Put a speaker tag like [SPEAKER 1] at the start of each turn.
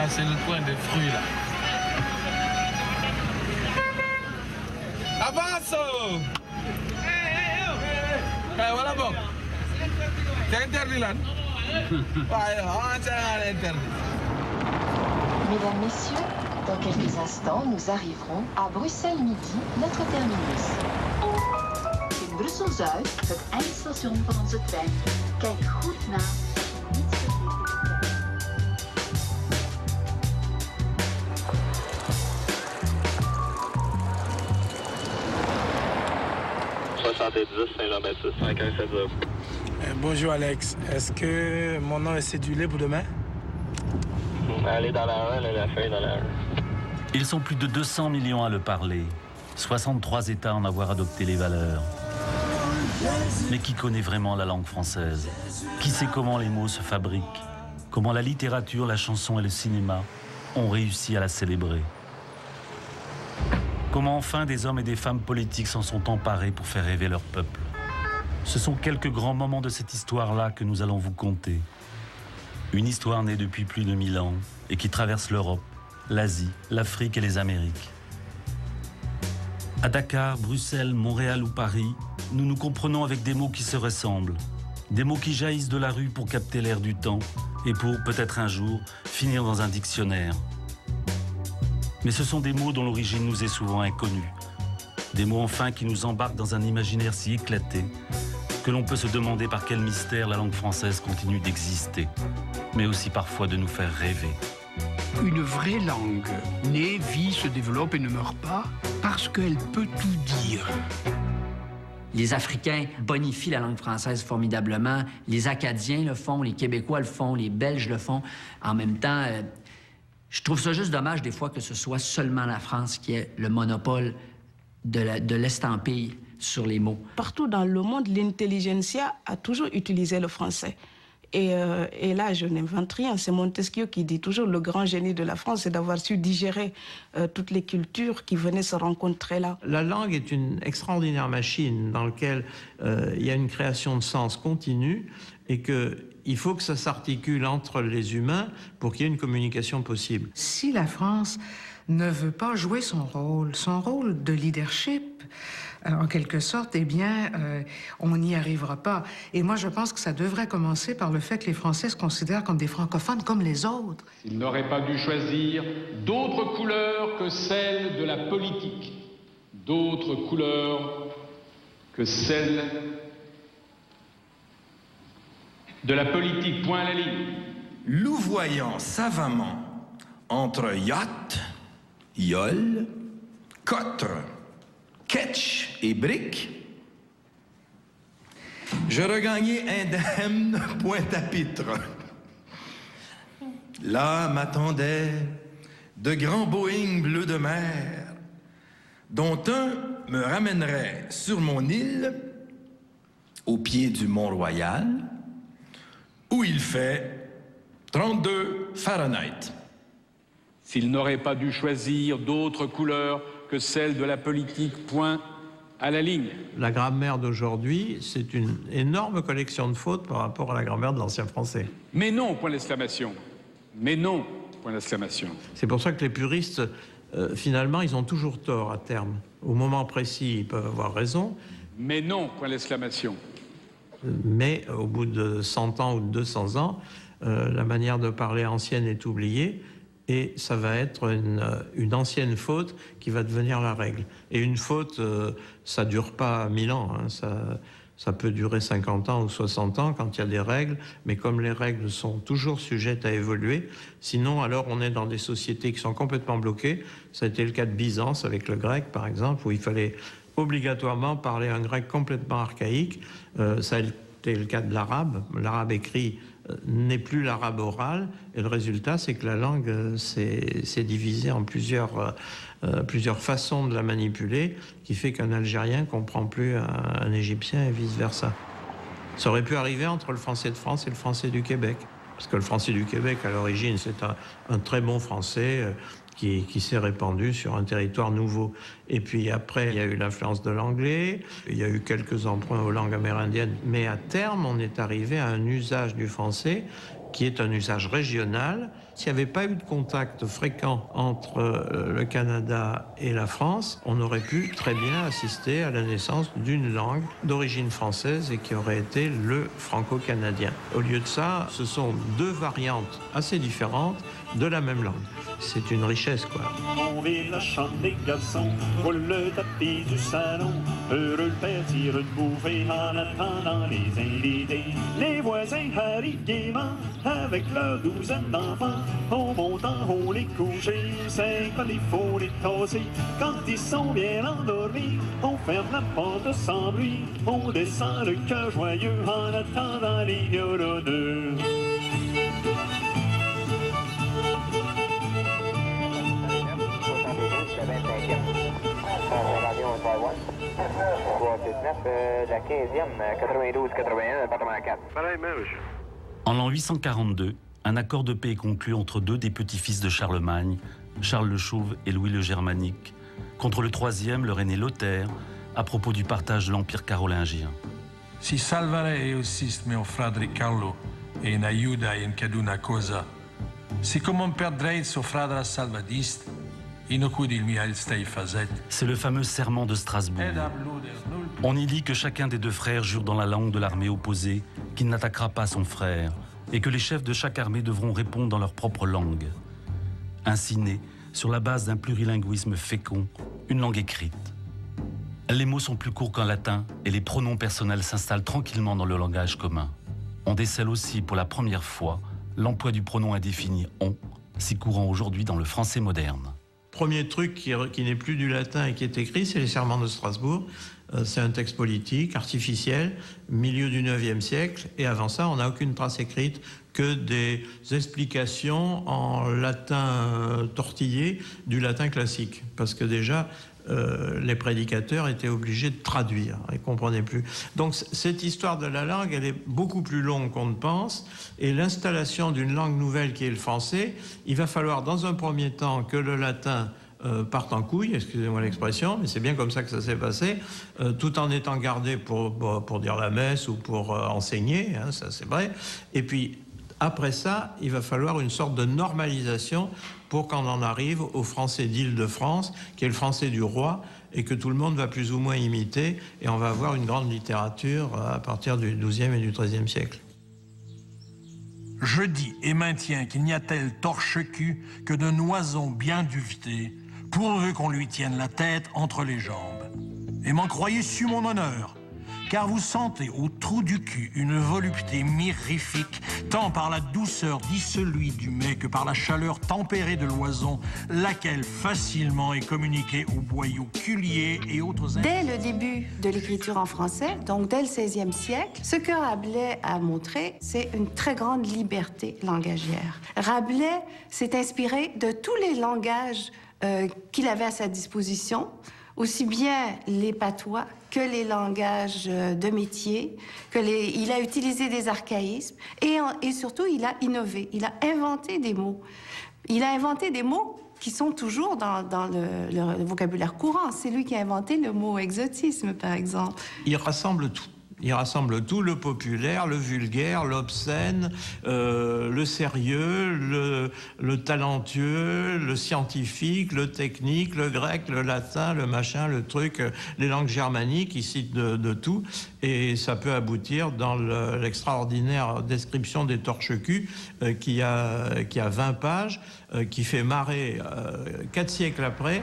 [SPEAKER 1] c'est le coin des fruits là. Avance! Voilà bon. C'est interdit là. C'est interdit.
[SPEAKER 2] Mesdames, Messieurs, dans quelques instants, nous arriverons à Bruxelles Midi, notre terminus. In Brussel-Zuid, het eindstation van onze trein. Kijk goed na.
[SPEAKER 3] Bonjour Alex, est-ce que mon nom est cédulé pour demain?
[SPEAKER 4] Allez dans la 1, la feuille dans la 1.
[SPEAKER 5] Ils sont plus de 200 millions à le parler, 63 États en avoir adopté les valeurs. Mais qui connaît vraiment la langue française? Qui sait comment les mots se fabriquent? Comment la littérature, la chanson et le cinéma ont réussi à la célébrer? Comment enfin des hommes et des femmes politiques s'en sont emparés pour faire rêver leur peuple? Ce sont quelques grands moments de cette histoire-là que nous allons vous conter. Une histoire née depuis plus de 1000 ans et qui traverse l'Europe, l'Asie, l'Afrique et les Amériques. À Dakar, Bruxelles, Montréal ou Paris, nous nous comprenons avec des mots qui se ressemblent. Des mots qui jaillissent de la rue pour capter l'air du temps et pour, peut-être un jour, finir dans un dictionnaire. Mais ce sont des mots dont l'origine nous est souvent inconnue. Des mots enfin qui nous embarquent dans un imaginaire si éclaté que l'on peut se demander par quel mystère la langue française continue d'exister, mais aussi parfois de nous faire rêver.
[SPEAKER 6] Une vraie langue naît, vit, se développe et ne meurt pas parce qu'elle peut tout dire.
[SPEAKER 7] Les Africains bonifient la langue française formidablement. Les Acadiens le font, les Québécois le font, les Belges le font. En même temps, je trouve ça juste dommage des fois que ce soit seulement la France qui ait le monopole de l'estampille sur les mots.
[SPEAKER 8] Partout dans le monde, l'intelligentsia a toujours utilisé le français. Et là, je n'invente rien. C'est Montesquieu qui dit toujours le grand génie de la France, c'est d'avoir su digérer toutes les cultures qui venaient se rencontrer là.
[SPEAKER 9] La langue est une extraordinaire machine dans laquelle il y a une création de sens continue et qu'il faut que ça s'articule entre les humains pour qu'il y ait une communication possible.
[SPEAKER 10] Si la France ne veut pas jouer son rôle de leadership, en quelque sorte, eh bien, on n'y arrivera pas. Et moi, je pense que ça devrait commencer par le fait que les Français se considèrent comme des francophones comme les autres.
[SPEAKER 11] Ils n'auraient pas dû choisir d'autres couleurs que celles de la politique, d'autres couleurs que celles de la politique, point à la ligne.
[SPEAKER 12] Louvoyant savamment entre yacht, yole, cotre, ketch et brique, je regagnai indemne Pointe-à-Pitre. Là m'attendaient de grands Boeing bleus de mer, dont un me ramènerait sur mon île, au pied du Mont-Royal, où il fait 32 Fahrenheit.
[SPEAKER 11] S'ils n'auraient pas dû choisir d'autres couleurs que celles de la politique, point à la ligne.
[SPEAKER 9] La grammaire d'aujourd'hui, c'est une énorme collection de fautes par rapport à la grammaire de l'ancien français.
[SPEAKER 11] Mais non, point d'exclamation. Mais non, point d'exclamation.
[SPEAKER 9] C'est pour ça que les puristes, finalement, ils ont toujours tort à terme. Au moment précis, ils peuvent avoir raison.
[SPEAKER 11] Mais non, point d'exclamation.
[SPEAKER 9] Mais au bout de 100 ans ou de 200 ans, la manière de parler ancienne est oubliée. Et ça va être une ancienne faute qui va devenir la règle. Et une faute, ça ne dure pas 1000 ans. Hein. Ça peut durer 50 ans ou 60 ans quand il y a des règles. Mais comme les règles sont toujours sujettes à évoluer, sinon alors on est dans des sociétés qui sont complètement bloquées. Ça a été le cas de Byzance avec le grec, par exemple, où il fallait obligatoirement parler un grec complètement archaïque. Ça a été le cas de l'arabe. L'arabe écrit n'est plus l'arabe oral, et le résultat, c'est que la langue s'est divisée en plusieurs façons de la manipuler, qui fait qu'un Algérien ne comprend plus un Égyptien et vice-versa. Ça aurait pu arriver entre le français de France et le français du Québec, parce que le français du Québec, à l'origine, c'est un très bon français qui s'est répandu sur un territoire nouveau. Et puis après, il y a eu l'influence de l'anglais, il y a eu quelques emprunts aux langues amérindiennes, mais à terme, on est arrivé à un usage du français qui est un usage régional, S'il n'y avait pas eu de contact fréquent entre le Canada et la France, on aurait pu très bien assister à la naissance d'une langue d'origine française et qui aurait été le franco-canadien. Au lieu de ça, ce sont deux variantes assez différentes de la même langue. C'est une richesse, quoi.
[SPEAKER 13] On vit la chambre des garçons, roule le tapis du salon. Heureux le père tire une bouffée en attendant les invités. Les voisins arrivent gaiement avec leur douzaine d'enfants. On monte en haut les coucher, c'est quand il faut les tasser. Quand ils sont bien endormis, on ferme la porte sans bruit. On descend le cœur joyeux en attendant les violonneux.
[SPEAKER 4] La 15e, 92-81, département 4.
[SPEAKER 5] En l'an 842, un accord de paix est conclu entre deux des petits-fils de Charlemagne, Charles le Chauve et Louis le Germanique, contre le troisième, leur aîné Lothaire, à propos du partage de l'Empire carolingien.
[SPEAKER 14] Si salvare eo sist meo fratre Carlo e in aiuta in caduna cosa, siccome perdrei so fradra salvadist,
[SPEAKER 5] c'est le fameux serment de Strasbourg. On y lit que chacun des deux frères jure dans la langue de l'armée opposée qu'il n'attaquera pas son frère et que les chefs de chaque armée devront répondre dans leur propre langue. Ainsi naît, sur la base d'un plurilinguisme fécond, une langue écrite. Les mots sont plus courts qu'en latin et les pronoms personnels s'installent tranquillement dans le langage commun. On décèle aussi pour la première fois l'emploi du pronom indéfini « on », si courant aujourd'hui dans le français moderne.
[SPEAKER 9] Premier truc qui n'est plus du latin et qui est écrit, c'est les serments de Strasbourg. C'est un texte politique, artificiel, milieu du IXe siècle. Et avant ça, on n'a aucune trace écrite que des explications en latin tortillé du latin classique. Parce que déjà, les prédicateurs étaient obligés de traduire, ils ne comprenaient plus. Donc cette histoire de la langue, elle est beaucoup plus longue qu'on ne pense, et l'installation d'une langue nouvelle qui est le français, il va falloir dans un premier temps que le latin parte en couille, excusez-moi l'expression, mais c'est bien comme ça que ça s'est passé, tout en étant gardé pour dire la messe ou pour enseigner, hein, ça c'est vrai, et puis après ça, il va falloir une sorte de normalisation pour qu'on en arrive au français d'Île-de-France, qui est le français du roi, et que tout le monde va plus ou moins imiter, et on va avoir une grande littérature à partir du XIIe et du XIIIe siècle.
[SPEAKER 14] Je dis et maintiens qu'il n'y a tel torche-cul que d'un oison bien duveté, pourvu qu'on lui tienne la tête entre les jambes. Et m'en croyez sur mon honneur, car vous sentez au trou du cul une volupté mirifique, tant par la douceur dissolue du mets que par la chaleur tempérée de l'oison, laquelle facilement est communiquée aux boyaux culiers et autres...
[SPEAKER 15] Dès le début de l'écriture en français, donc dès le XVIe siècle, ce que Rabelais a montré, c'est une très grande liberté langagière. Rabelais s'est inspiré de tous les langages qu'il avait à sa disposition, aussi bien les patois que les langages de métier, il a utilisé des archaïsmes et surtout il a innové, il a inventé des mots. Il a inventé des mots qui sont toujours dans le vocabulaire courant. C'est lui qui a inventé le mot exotisme, par exemple.
[SPEAKER 9] Il rassemble tout. Il rassemble tout, le populaire, le vulgaire, l'obscène, le sérieux, le talentueux, le scientifique, le technique, le grec, le latin, le machin, le truc, les langues germaniques, il cite de tout. Et ça peut aboutir dans l'extraordinaire description des torche-culs qui a 20 pages, qui fait marrer 4 siècles après.